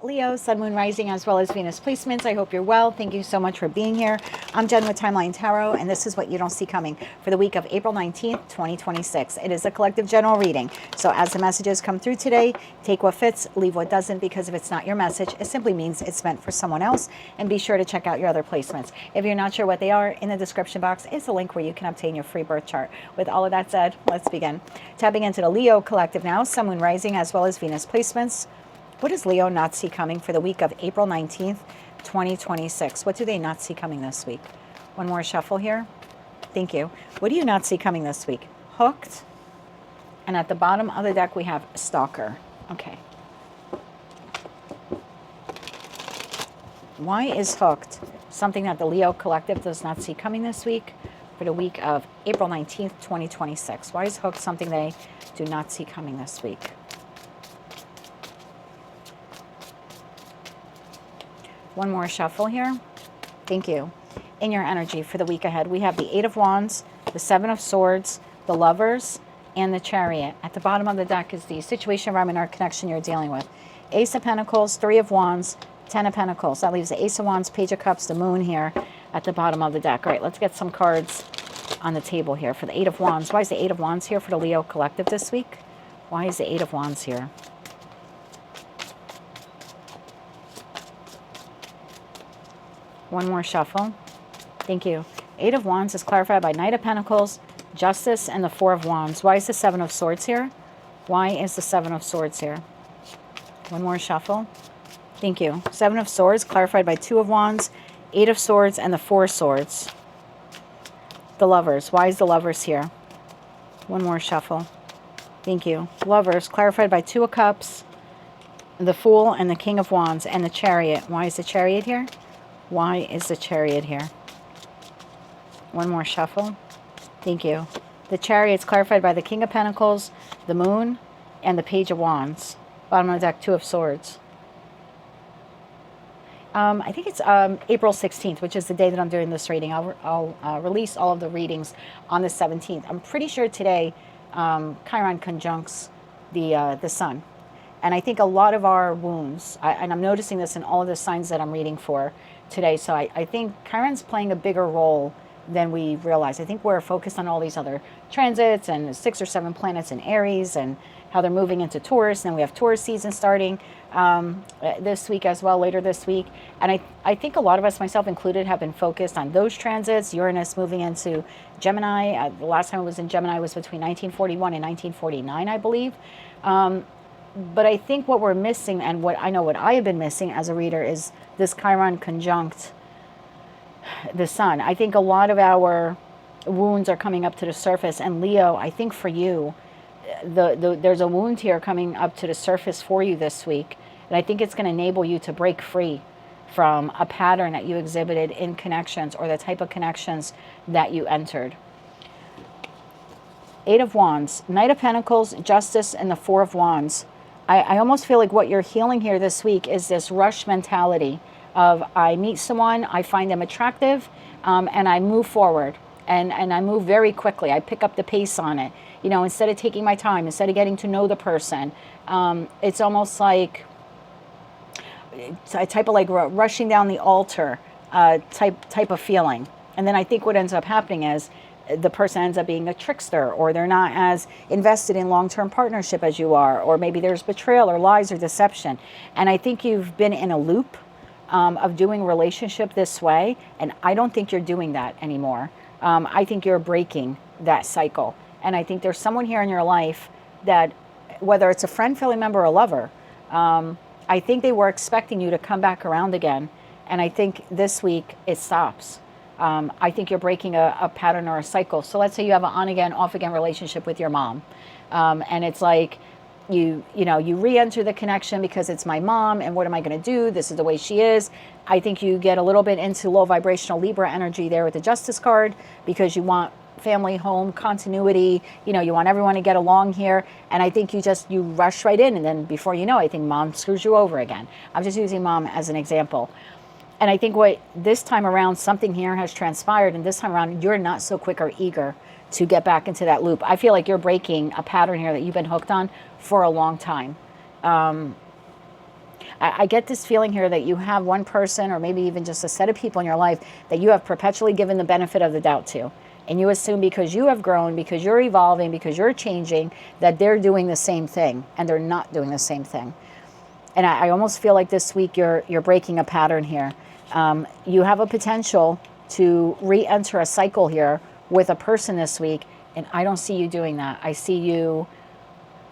Leo, Sun, Moon, Rising, as well as Venus placements. I hope you're well. Thank you so much for being here. I'm Jen with Timeline Tarot, and this is what you don't see coming for the week of April 19th, 2026. It is a collective general reading. So as the messages come through today, take what fits, leave what doesn't, because if it's not your message, it simply means it's meant for someone else. And be sure to check out your other placements. If you're not sure what they are, in the description box is a link where you can obtain your free birth chart. With all of that said, let's begin. Tapping into the Leo collective now, Sun, Moon, Rising, as well as Venus placements. What does Leo not see coming for the week of April 19th, 2026? What do they not see coming this week? One more shuffle here. Thank you. What do you not see coming this week? Hooked. And at the bottom of the deck, we have Stalker. Okay. Why is hooked something that the Leo collective does not see coming this week for the week of April 19th, 2026? Why is hooked something they do not see coming this week? One more shuffle here. Thank you. In your energy for the week ahead, we have the Eight of Wands, the Seven of Swords, the Lovers, and the Chariot. At the bottom of the deck is the situation, environment, or connection you're dealing with. Ace of Pentacles, Three of Wands, Ten of Pentacles. That leaves the Ace of Wands, Page of Cups, the Moon here at the bottom of the deck. All right, let's get some cards on the table here for the Eight of Wands. Why is the Eight of Wands here for the Leo collective this week? Why is the Eight of Wands here? One more shuffle. Thank you. Eight of Wands is clarified by Knight of Pentacles, Justice, and the Four of Wands. Why is the Seven of Swords here? Why is the Seven of Swords here? One more shuffle. Thank you. Seven of Swords clarified by Two of Wands, Eight of Swords, and the Four of Swords. The Lovers. Why is the Lovers here? One more shuffle. Thank you. Lovers clarified by Two of Cups, the Fool, and the King of Wands, and the Chariot. Why is the Chariot here? Why is the Chariot here? One more shuffle. Thank you. The Chariot's clarified by the King of Pentacles, the Moon, and the Page of Wands. Bottom of the deck, Two of Swords. I think it's April 16th, which is the day that I'm doing this reading. I'll release all of the readings on the 17th. I'm pretty sure today Chiron conjuncts the Sun. And I think a lot of our wounds, and I'm noticing this in all of the signs that I'm reading for today, so I think Chiron's playing a bigger role than we realize. I think we're focused on all these other transits and 6 or 7 planets in Aries and how they're moving into Taurus, and then we have Taurus season starting this week as well, later this week. And I think a lot of us, myself included, have been focused on those transits. Uranus moving into Gemini. The last time it was in Gemini was between 1941 and 1949, I believe. But I think what we're missing, and what I have been missing as a reader, is this Chiron conjunct the Sun. I think a lot of our wounds are coming up to the surface. And Leo, I think for you, there's a wound here coming up to the surface for you this week. And I think it's going to enable you to break free from a pattern that you exhibited in connections, or the type of connections that you entered. Eight of Wands, Knight of Pentacles, Justice, and the Four of Wands. I almost feel like what you're healing here this week is this rush mentality of, I meet someone, I find them attractive, and I move forward. And I move very quickly. I pick up the pace on it. You know, instead of taking my time, instead of getting to know the person, it's almost like a type of like rushing down the altar type of feeling. And then I think what ends up happening is the person ends up being a trickster, or they're not as invested in long-term partnership as you are, or maybe there's betrayal or lies or deception. And I think you've been in a loop of doing relationship this way, and I don't think you're doing that anymore. I think you're breaking that cycle. And I think there's someone here in your life that, whether it's a friend, family member, or lover, I think they were expecting you to come back around again. And I think this week it stops. I think you're breaking a pattern or a cycle. So let's say you have an on-again, off-again relationship with your mom. And it's like you re-enter the connection because it's my mom, and what am I going to do? This is the way she is. I think you get a little bit into low vibrational Libra energy there with the Justice card, because you want family, home, continuity. You know, you want everyone to get along here. And I think you rush right in. And then before you know, I think mom screws you over again. I'm just using mom as an example. And I think what this time around, something here has transpired. And this time around, you're not so quick or eager to get back into that loop. I feel like you're breaking a pattern here that you've been hooked on for a long time. I get this feeling here that you have one person, or maybe even just a set of people in your life that you have perpetually given the benefit of the doubt to. And you assume because you have grown, because you're evolving, because you're changing, that they're doing the same thing, and they're not doing the same thing. And I almost feel like this week you're breaking a pattern here. You have a potential to re-enter a cycle here with a person this week, and I don't see you doing that. I see you,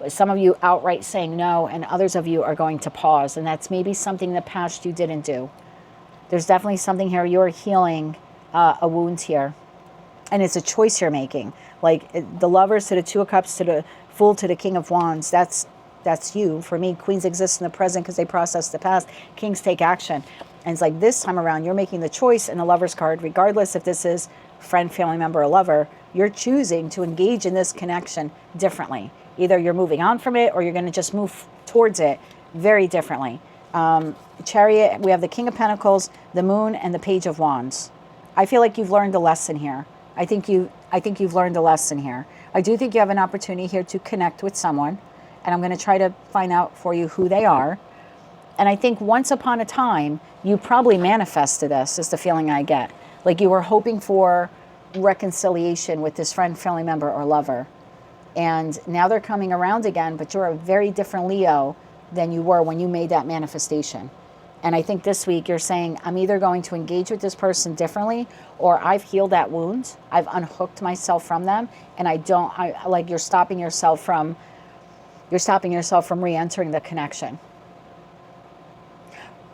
some of you outright saying no, and others of you are going to pause, and that's maybe something in the past you didn't do. There's definitely something here. You're healing a wound here, and it's a choice you're making. Like the Lovers to the Two of Cups to the Fool to the King of Wands, that's you. For me, Queens exist in the present because they process the past. Kings take action. And it's like this time around, you're making the choice in the Lover's card, regardless if this is friend, family member, or lover, you're choosing to engage in this connection differently. Either you're moving on from it, or you're going to just move towards it very differently. Chariot, we have the King of Pentacles, the Moon, and the Page of Wands. I feel like you've learned a lesson here. I think you've learned a lesson here. I do think you have an opportunity here to connect with someone, and I'm going to try to find out for you who they are. And I think once upon a time, you probably manifested this, is the feeling I get. Like you were hoping for reconciliation with this friend, family member, or lover. And now they're coming around again, but you're a very different Leo than you were when you made that manifestation. And I think this week you're saying, I'm either going to engage with this person differently, or I've healed that wound. I've unhooked myself from them. And like you're stopping yourself from re-entering the connection.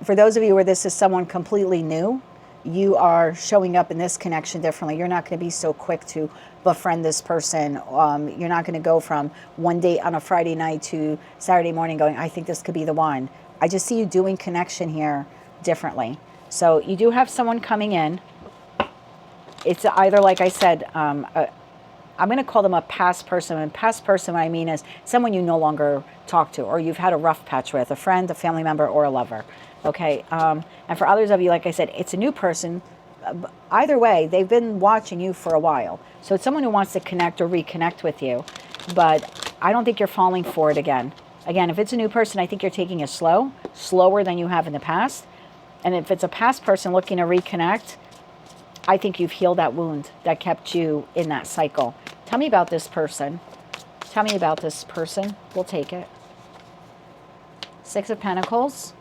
For those of you where this is someone completely new, you are showing up in this connection differently. You're not going to be so quick to befriend this person. You're not going to go from one date on a Friday night to Saturday morning going, I think this could be the one. I just see you doing connection here differently. So you do have someone coming in. It's either, like I said, I'm going to call them a past person. And past person, what I mean is someone you no longer talk to, or you've had a rough patch with, a friend, a family member, or a lover. Okay, and for others of you, like I said, it's a new person. Either way, they've been watching you for a while. So it's someone who wants to connect or reconnect with you, but I don't think you're falling for it again. Again, if it's a new person, I think you're taking it slower than you have in the past. And if it's a past person looking to reconnect, I think you've healed that wound that kept you in that cycle. Tell me about this person. Tell me about this person. We'll take it. Six of Pentacles,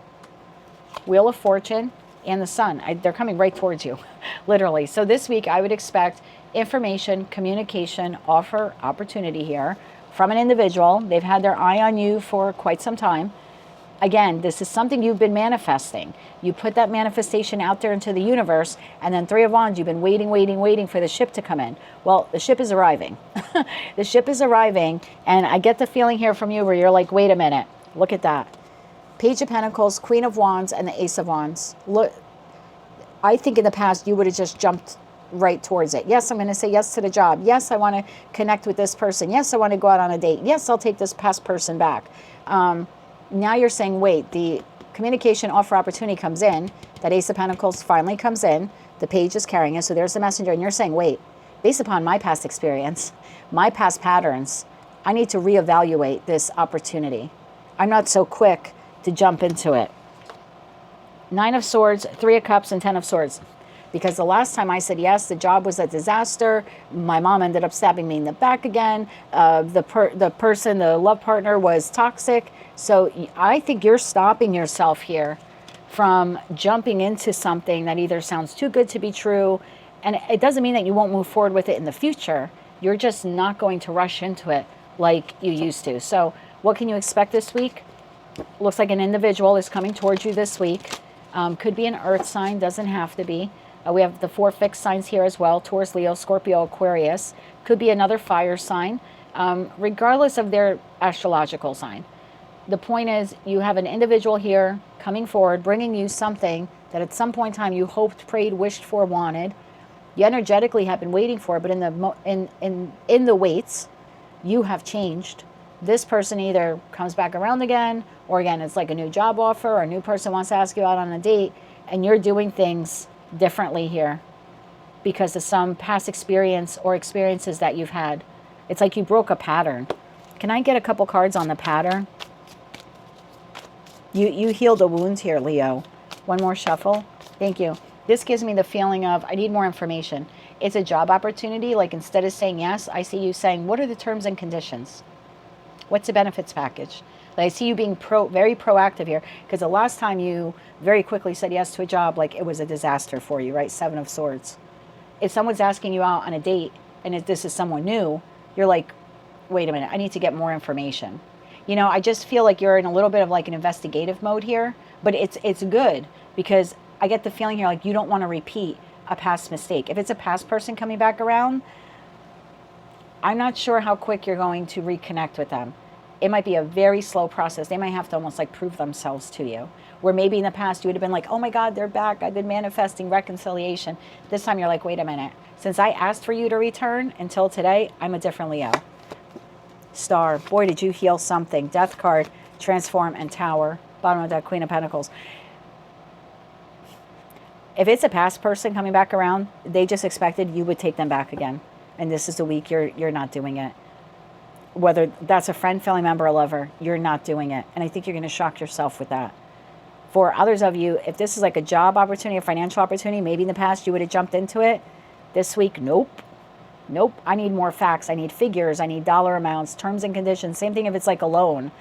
Wheel of Fortune, and the Sun. They're coming right towards you, literally. So this week, I would expect information, communication, offer, opportunity here from an individual. They've had their eye on you for quite some time. Again, this is something you've been manifesting. You put that manifestation out there into the universe, and then Three of Wands, you've been waiting for the ship to come in. Well, the ship is arriving. The ship is arriving, and I get the feeling here from you where you're like, wait a minute, look at that. Page of Pentacles, Queen of Wands, and the Ace of Wands. Look, I think in the past you would have just jumped right towards it. Yes, I'm going to say yes to the job. Yes, I want to connect with this person. Yes, I want to go out on a date. Yes, I'll take this past person back. Now you're saying, wait, the communication offer opportunity comes in. That Ace of Pentacles finally comes in. The page is carrying it. So there's the messenger. And you're saying, wait, based upon my past experience, my past patterns, I need to reevaluate this opportunity. I'm not so quick to jump into it. Nine of Swords, Three of Cups, and Ten of Swords. Because the last time I said yes, the job was a disaster. My mom ended up stabbing me in the back again. The love partner was toxic. So I think you're stopping yourself here from jumping into something that either sounds too good to be true, and it doesn't mean that you won't move forward with it in the future. You're just not going to rush into it like you used to. So what can you expect this week? Looks like an individual is coming towards you this week. Could be an earth sign, doesn't have to be. We have the 4 fixed signs here as well: Taurus, Leo, Scorpio, Aquarius. Could be another fire sign, regardless of their astrological sign. The point is, you have an individual here coming forward, bringing you something that at some point in time you hoped, prayed, wished for, wanted. You energetically have been waiting for, but in the waits, you have changed. This person either comes back around again, or again, it's like a new job offer, or a new person wants to ask you out on a date, and you're doing things differently here because of some past experience or experiences that you've had. It's like you broke a pattern. Can I get a couple cards on the pattern? You healed a wound here, Leo. One more shuffle. Thank you. This gives me the feeling of, I need more information. It's a job opportunity. Like, instead of saying yes, I see you saying, what are the terms and conditions? What's the benefits package? Like, I see you being very proactive here, because the last time you very quickly said yes to a job, like it was a disaster for you, right? Seven of Swords. If someone's asking you out on a date, and if this is someone new, you're like, wait a minute, I need to get more information. You know, I just feel like you're in a little bit of like an investigative mode here, but it's good, because I get the feeling here like you don't want to repeat a past mistake. If it's a past person coming back around, I'm not sure how quick you're going to reconnect with them. It might be a very slow process. They might have to almost like prove themselves to you. Where maybe in the past you would have been like, oh my God, they're back. I've been manifesting reconciliation. This time you're like, wait a minute. Since I asked for you to return until today, I'm a different Leo. Star. Boy, did you heal something. Death card, transform, and Tower. Bottom of that, Queen of Pentacles. If it's a past person coming back around, they just expected you would take them back again. And this is the week you're not doing it. Whether that's a friend, family member, or lover, you're not doing it. And I think you're going to shock yourself with that. For others of you, if this is like a job opportunity, a financial opportunity, maybe in the past you would have jumped into it. This week, nope. Nope. I need more facts. I need figures. I need dollar amounts, terms and conditions. Same thing if it's like a loan.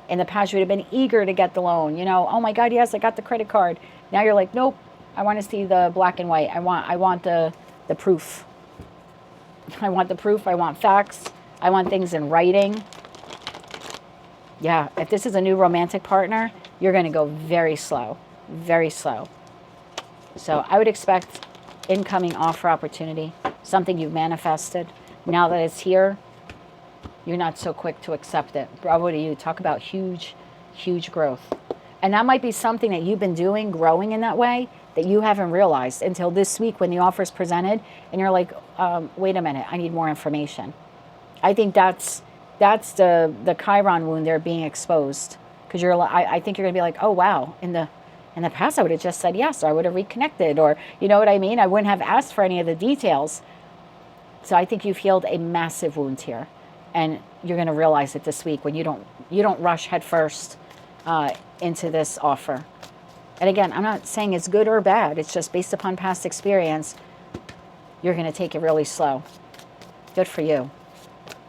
In the past, you would have been eager to get the loan. You know, oh my God, yes, I got the credit card. Now you're like, nope. I want to see the black and white. I want the proof. I want the proof. I want facts. I want things in writing. Yeah, if this is a new romantic partner, you're going to go very slow. Very slow. So I would expect incoming offer opportunity, something you've manifested. Now that it's here, you're not so quick to accept it. Bravo to you. Talk about huge, huge growth. And that might be something that you've been doing, growing in that way, that you haven't realized until this week when the offer is presented and you're like, wait a minute, I need more information. I think that's the Chiron wound there being exposed. Because I think you're going to be like, oh, wow, in the past I would have just said yes, or I would have reconnected, or you know what I mean? I wouldn't have asked for any of the details. So I think you've healed a massive wound here. And you're going to realize it this week when you don't rush headfirst into this offer. And again, I'm not saying it's good or bad. It's just based upon past experience, you're going to take it really slow. Good for you.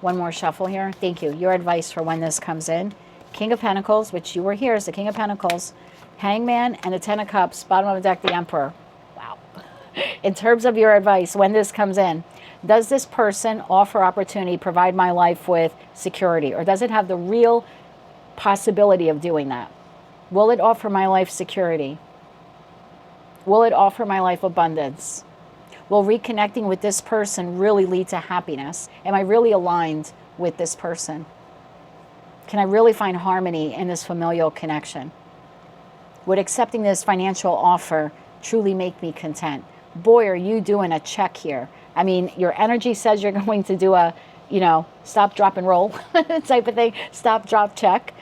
One more shuffle here. Thank you. Your advice for when this comes in. King of Pentacles, which you were here as the King of Pentacles. Hangman and the Ten of Cups. Bottom of the deck, the Emperor. Wow. In terms of your advice, when this comes in, does this person offer opportunity, provide my life with security? Or does it have the real possibility of doing that? Will it offer my life security? Will it offer my life abundance? Will reconnecting with this person really lead to happiness? Am I really aligned with this person? Can I really find harmony in this familial connection? Would accepting this financial offer truly make me content? Boy, are you doing a check here. I mean, your energy says you're going to do a, stop, drop, and roll type of thing. Stop, drop, check.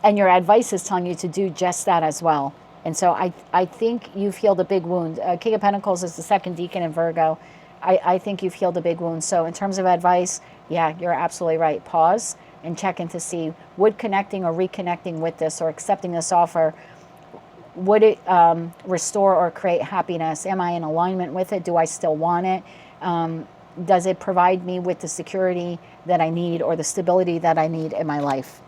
And your advice is telling you to do just that as well. And so I think you've healed a big wound. King of Pentacles is the second deacon in Virgo. I think you've healed a big wound. So in terms of advice, yeah, you're absolutely right. Pause and check in to see, would connecting or reconnecting with this or accepting this offer, would it restore or create happiness? Am I in alignment with it? Do I still want it? Does it provide me with the security that I need or the stability that I need in my life?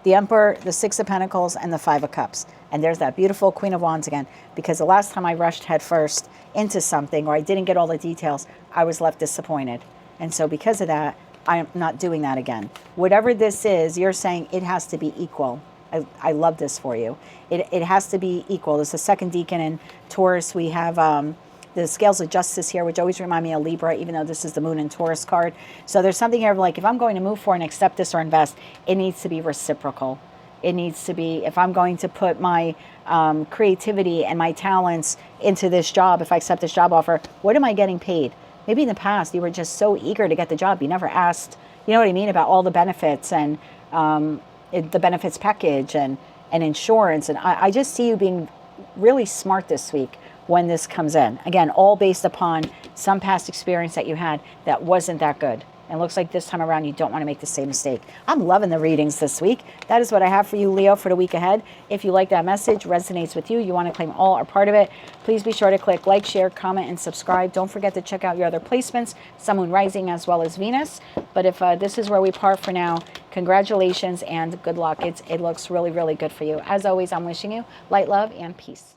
The Emperor, the Six of Pentacles, and the Five of Cups. And there's that beautiful Queen of Wands again. Because the last time I rushed headfirst into something or I didn't get all the details, I was left disappointed. And so because of that, I'm not doing that again. Whatever this is, you're saying it has to be equal. I love this for you. It has to be equal. There's the second deacon in Taurus. We have the scales of justice here, which always remind me of Libra, even though this is the moon and Taurus card. So there's something here of like, if I'm going to move forward and accept this or invest, it needs to be reciprocal. It needs to be, if I'm going to put my creativity and my talents into this job, if I accept this job offer, what am I getting paid? Maybe in the past, you were just so eager to get the job, you never asked, you know what I mean, about all the benefits and the benefits package and insurance. And I just see you being really smart this week when this comes in. Again, all based upon some past experience that you had that wasn't that good. And it looks like this time around you don't want to make the same mistake. I'm loving the readings this week. That is what I have for you, Leo, for the week ahead. If you like that message, resonates with you, you want to claim all or part of it, please be sure to click like, share, comment, and subscribe. Don't forget to check out your other placements, Sun, Moon, Rising, as well as Venus. But if this is where we part for now, congratulations and good luck. It looks really, really good for you. As always, I'm wishing you light, love, and peace.